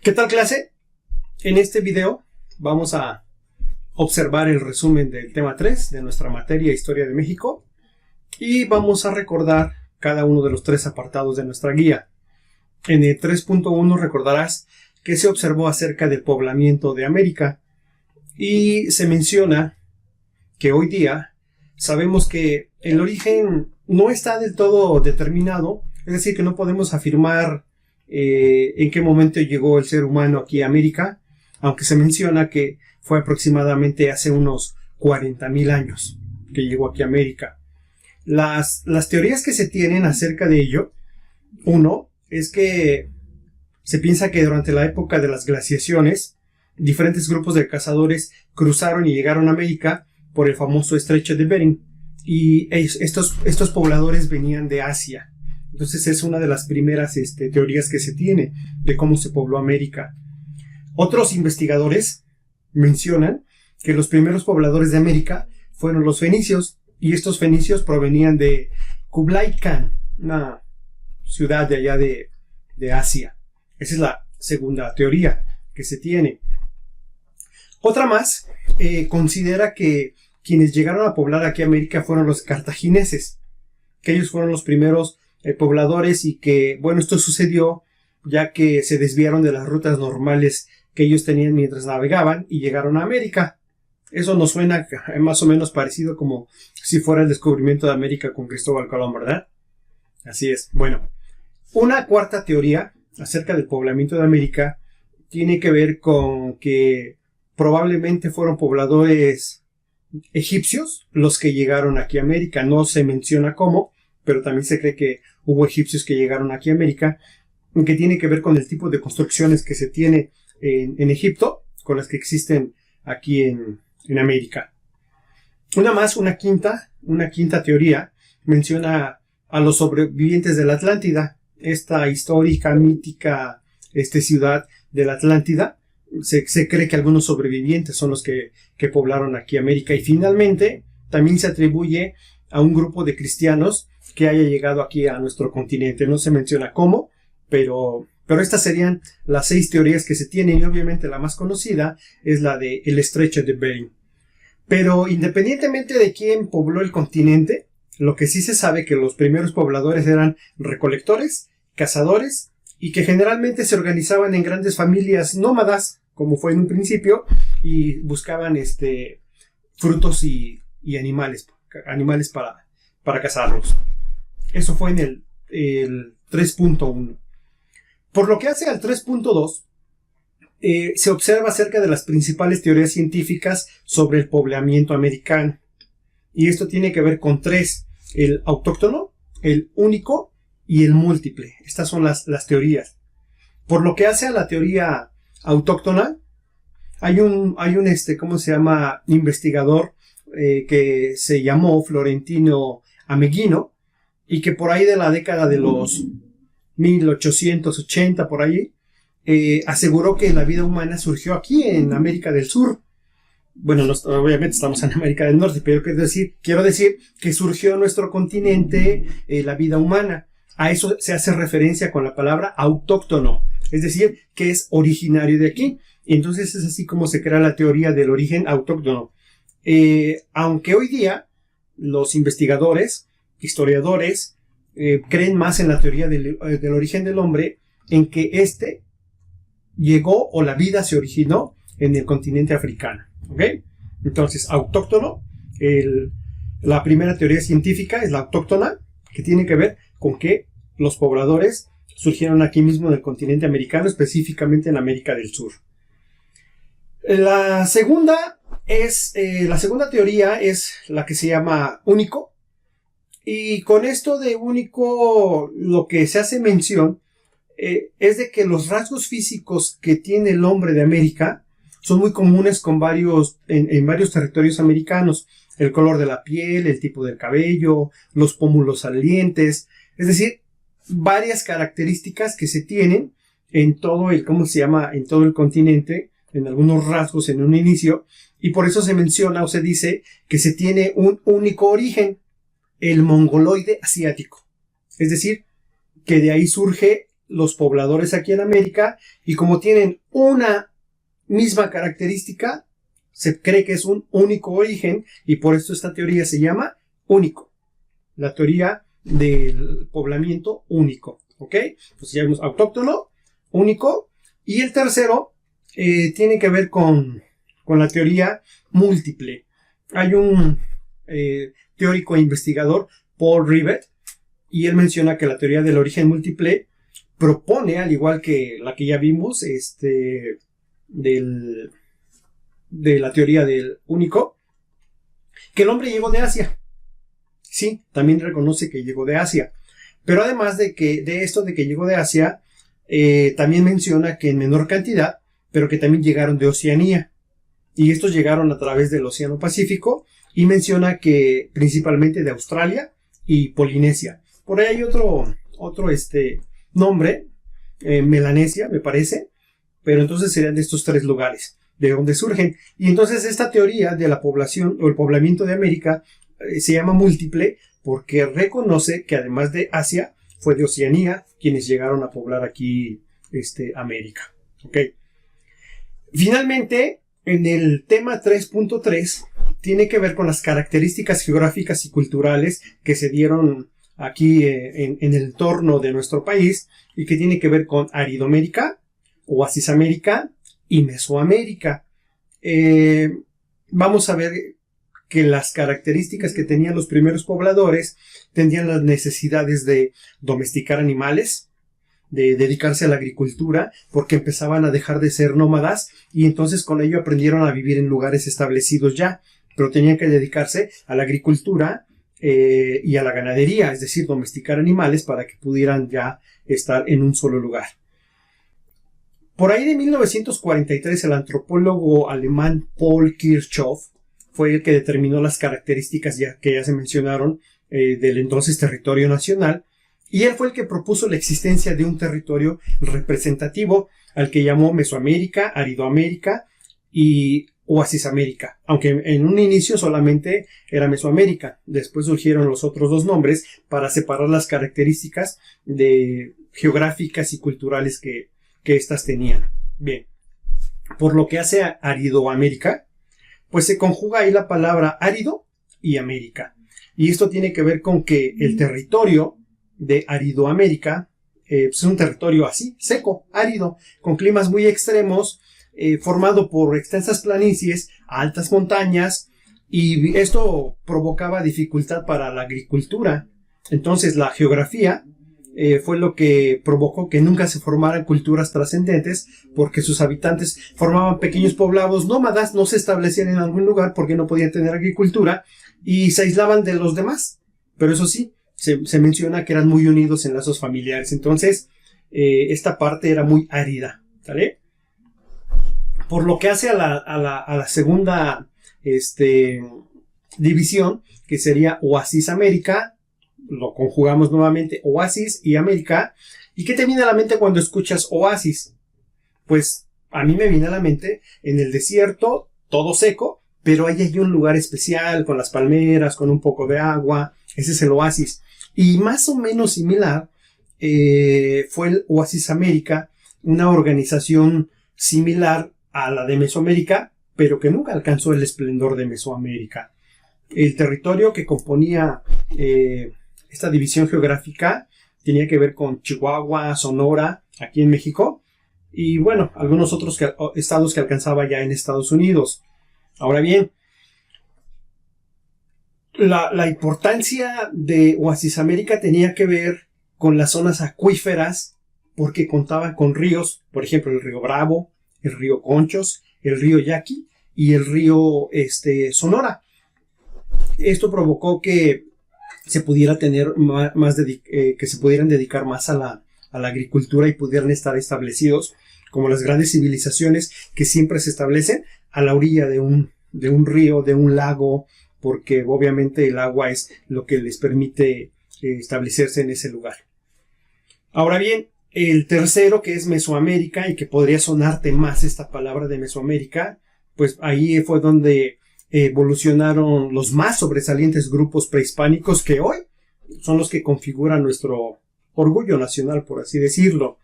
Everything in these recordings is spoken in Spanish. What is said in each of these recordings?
¿Qué tal, clase? En este video vamos a observar el resumen del tema 3 de nuestra materia Historia de México y vamos a recordar cada uno de los 3 apartados de nuestra guía. En el 3.1 recordarás que se observó acerca del poblamiento de América y se menciona que hoy día sabemos que el origen no está del todo determinado, es decir, que no podemos afirmar en qué momento llegó el ser humano aquí a América, aunque se menciona que fue aproximadamente hace unos 40,000 años que llegó aquí a América. Las teorías que se tienen acerca de ello, uno, es que se piensa que durante la época de las glaciaciones, diferentes grupos de cazadores cruzaron y llegaron a América por el famoso estrecho de Bering, y estos pobladores venían de Asia. Entonces es una de las primeras teorías que se tiene de cómo se pobló América. Otros investigadores mencionan que los primeros pobladores de América fueron los fenicios, y estos fenicios provenían de Kublai Khan, una ciudad de allá de Asia. Esa es la segunda teoría que se tiene. Otra más considera que quienes llegaron a poblar aquí América fueron los cartagineses, que ellos fueron los primeros pobladores y que, bueno, esto sucedió ya que se desviaron de las rutas normales que ellos tenían mientras navegaban y llegaron a América. Eso nos suena más o menos parecido como si fuera el descubrimiento de América con Cristóbal Colón, ¿verdad? Así es. Bueno, una cuarta teoría acerca del poblamiento de América tiene que ver con que probablemente fueron pobladores egipcios los que llegaron aquí a América. No se menciona cómo, pero también se cree que hubo egipcios que llegaron aquí a América, que tiene que ver con el tipo de construcciones que se tiene en Egipto, con las que existen aquí en América. Una quinta teoría menciona a los sobrevivientes de la Atlántida, esta histórica, mítica ciudad de la Atlántida. Se cree que algunos sobrevivientes son los que poblaron aquí América, y finalmente también se atribuye a un grupo de cristianos que haya llegado aquí a nuestro continente. No se menciona cómo, pero estas serían las 6 teorías que se tienen, y obviamente la más conocida es la de el estrecho de Bering. Pero independientemente de quién pobló el continente, lo que sí se sabe que los primeros pobladores eran recolectores, cazadores, y que generalmente se organizaban en grandes familias nómadas, como fue en un principio, y buscaban frutos y animales para cazarlos. Eso fue en el 3.1. Por lo que hace al 3.2, se observa acerca de las principales teorías científicas sobre el poblamiento americano. Y esto tiene que ver con 3, el autóctono, el único y el múltiple. Estas son las teorías. Por lo que hace a la teoría autóctona, hay un investigador que se llamó Florentino Ameghino, y que por ahí de la década de los 1880, por ahí, aseguró que la vida humana surgió aquí en América del Sur. Bueno, obviamente estamos en América del Norte, pero quiero decir que surgió en nuestro continente la vida humana. A eso se hace referencia con la palabra autóctono, es decir, que es originario de aquí. Y entonces es así como se crea la teoría del origen autóctono. Aunque hoy día los investigadores, historiadores, creen más en la teoría del origen del hombre, en que llegó, o la vida se originó en el continente africano. ¿Ok? Entonces, autóctono, la primera teoría científica es la autóctona, que tiene que ver con que los pobladores surgieron aquí mismo en el continente americano, específicamente en América del Sur. La segunda teoría es la que se llama único, y con esto de único lo que se hace mención es de que los rasgos físicos que tiene el hombre de América son muy comunes en varios territorios americanos. El color de la piel, el tipo del cabello, los pómulos salientes, es decir, varias características que se tienen en todo el continente, en algunos rasgos en un inicio, y por eso se menciona o se dice que se tiene un único origen, el mongoloide asiático. Es decir, que de ahí surge los pobladores aquí en América, y como tienen una misma característica, se cree que es un único origen, y por esto esta teoría se llama único. La teoría del poblamiento único. ¿Ok? Pues ya vemos autóctono, único. Y el tercero tiene que ver con la teoría múltiple. Hay un teórico e investigador, Paul Rivet, y él menciona que la teoría del origen múltiple propone, al igual que la que ya vimos, de la teoría del único, que el hombre llegó de Asia. Sí, también reconoce que llegó de Asia. Pero además de que llegó de Asia, también menciona que en menor cantidad, pero que también llegaron de Oceanía. Y estos llegaron a través del Océano Pacífico, y menciona que principalmente de Australia y Polinesia. Por ahí hay otro nombre, Melanesia, me parece, pero entonces serían de estos tres lugares de donde surgen. Y entonces esta teoría de la población o el poblamiento de América se llama múltiple porque reconoce que además de Asia, fue de Oceanía quienes llegaron a poblar aquí América. ¿Ok? Finalmente, en el tema 3.3 tiene que ver con las características geográficas y culturales que se dieron aquí en el entorno de nuestro país, y que tiene que ver con Aridoamérica, Oasisamérica y Mesoamérica. Vamos a ver que las características que tenían los primeros pobladores tenían las necesidades de domesticar animales, de dedicarse a la agricultura, porque empezaban a dejar de ser nómadas, y entonces con ello aprendieron a vivir en lugares establecidos ya, pero tenían que dedicarse a la agricultura y a la ganadería, es decir, domesticar animales para que pudieran ya estar en un solo lugar. Por ahí de 1943, el antropólogo alemán Paul Kirchhoff fue el que determinó las características que ya se mencionaron del entonces territorio nacional, y él fue el que propuso la existencia de un territorio representativo al que llamó Mesoamérica, Aridoamérica y Oasisamérica, aunque en un inicio solamente era Mesoamérica. Después surgieron los otros dos nombres para separar las características geográficas y culturales que éstas tenían. Bien, por lo que hace a Aridoamérica, pues se conjuga ahí la palabra árido y América. Y esto tiene que ver con que el territorio de Aridoamérica es un territorio así, seco, árido, con climas muy extremos, formado por extensas planicies, altas montañas, y esto provocaba dificultad para la agricultura. Entonces la geografía fue lo que provocó que nunca se formaran culturas trascendentes, porque sus habitantes formaban pequeños poblados nómadas, no se establecían en algún lugar porque no podían tener agricultura y se aislaban de los demás. Pero eso sí, se menciona que eran muy unidos en lazos familiares. Entonces esta parte era muy árida, ¿vale? Por lo que hace a la segunda división, que sería Oasis América, lo conjugamos nuevamente, Oasis y América. ¿Y qué te viene a la mente cuando escuchas oasis? Pues a mí me viene a la mente en el desierto, todo seco, pero ahí hay un lugar especial con las palmeras, con un poco de agua. Ese es el oasis. Y más o menos similar fue el Oasis América, una organización similar a la de Mesoamérica, pero que nunca alcanzó el esplendor de Mesoamérica. El territorio que componía esta división geográfica tenía que ver con Chihuahua, Sonora, aquí en México, y bueno, algunos otros estados que alcanzaba ya en Estados Unidos. Ahora bien, la importancia de Oasis América tenía que ver con las zonas acuíferas, porque contaban con ríos, por ejemplo, el río Bravo, el río Conchos, el río Yaqui y el río Sonora. Esto provocó que se pudiera tener que se pudieran dedicar más a la agricultura y pudieran estar establecidos como las grandes civilizaciones que siempre se establecen a la orilla de un río, de un lago, porque obviamente el agua es lo que les permite establecerse en ese lugar. Ahora bien, el tercero, que es Mesoamérica, y que podría sonarte más esta palabra de Mesoamérica, pues ahí fue donde evolucionaron los más sobresalientes grupos prehispánicos que hoy son los que configuran nuestro orgullo nacional, por así decirlo.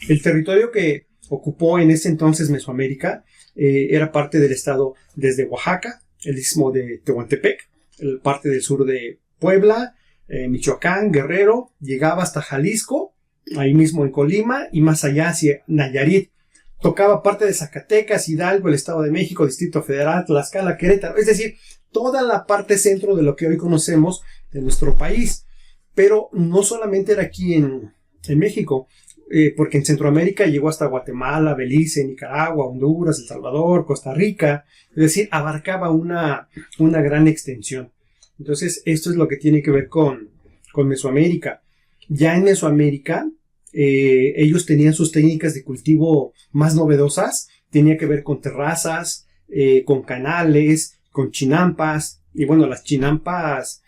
El territorio que ocupó en ese entonces Mesoamérica era parte del estado desde Oaxaca, el istmo de Tehuantepec, parte del sur de Puebla, Michoacán, Guerrero, llegaba hasta Jalisco, ahí mismo en Colima, y más allá hacia Nayarit. Tocaba parte de Zacatecas, Hidalgo, el Estado de México, Distrito Federal, Tlaxcala, Querétaro, es decir, toda la parte centro de lo que hoy conocemos de nuestro país. Pero no solamente era aquí en México, porque en Centroamérica llegó hasta Guatemala, Belice, Nicaragua, Honduras, El Salvador, Costa Rica, es decir, abarcaba una gran extensión. Entonces, esto es lo que tiene que ver con Mesoamérica. Ya en Mesoamérica, ellos tenían sus técnicas de cultivo más novedosas, tenía que ver con terrazas, con canales, con chinampas, y bueno, las chinampas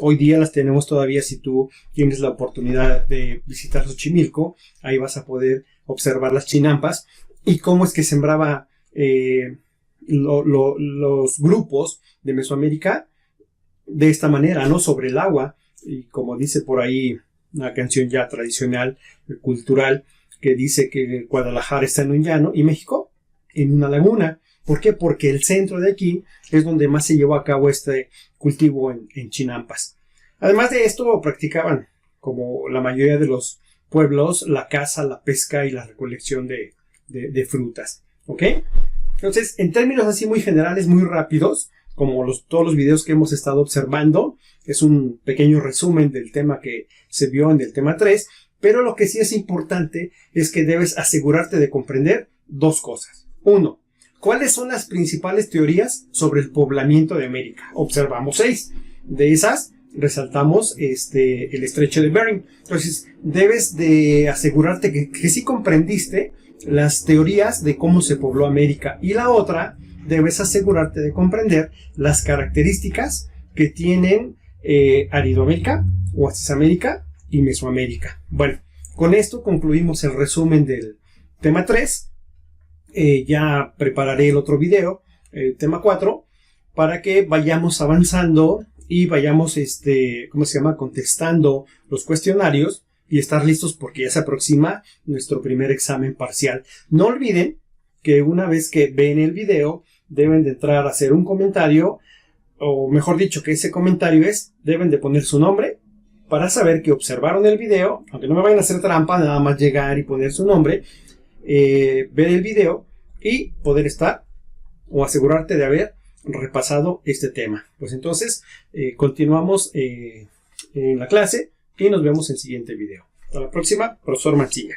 hoy día las tenemos todavía. Si tú tienes la oportunidad de visitar Xochimilco, ahí vas a poder observar las chinampas y cómo es que sembraba los grupos de Mesoamérica de esta manera, ¿no? Sobre el agua, y como dice por ahí una canción ya tradicional, cultural, que dice que Guadalajara está en un llano y México en una laguna. ¿Por qué? Porque el centro de aquí es donde más se llevó a cabo este cultivo en chinampas. Además de esto, practicaban, como la mayoría de los pueblos, la caza, la pesca y la recolección de frutas. ¿Ok? Entonces, en términos así muy generales, muy rápidos, como todos los videos que hemos estado observando, es un pequeño resumen del tema que se vio en el tema 3, pero lo que sí es importante es que debes asegurarte de comprender dos cosas. Uno, ¿cuáles son las principales teorías sobre el poblamiento de América? Observamos 6. De esas, resaltamos el estrecho de Bering. Entonces, debes de asegurarte que sí comprendiste las teorías de cómo se pobló América. Y la otra, debes asegurarte de comprender las características que tienen Aridoamérica, Oasisamérica y Mesoamérica. Bueno, con esto concluimos el resumen del tema 3. Ya prepararé el otro video, tema 4, para que vayamos avanzando y vayamos, contestando los cuestionarios y estar listos porque ya se aproxima nuestro primer examen parcial. No olviden que una vez que ven el video, deben de entrar a hacer un comentario, o mejor dicho, que ese comentario deben de poner su nombre para saber que observaron el video, aunque no me vayan a hacer trampa, nada más llegar y poner su nombre, ver el video y poder estar o asegurarte de haber repasado este tema. Pues entonces continuamos en la clase y nos vemos en el siguiente video. Hasta la próxima, profesor Mancilla.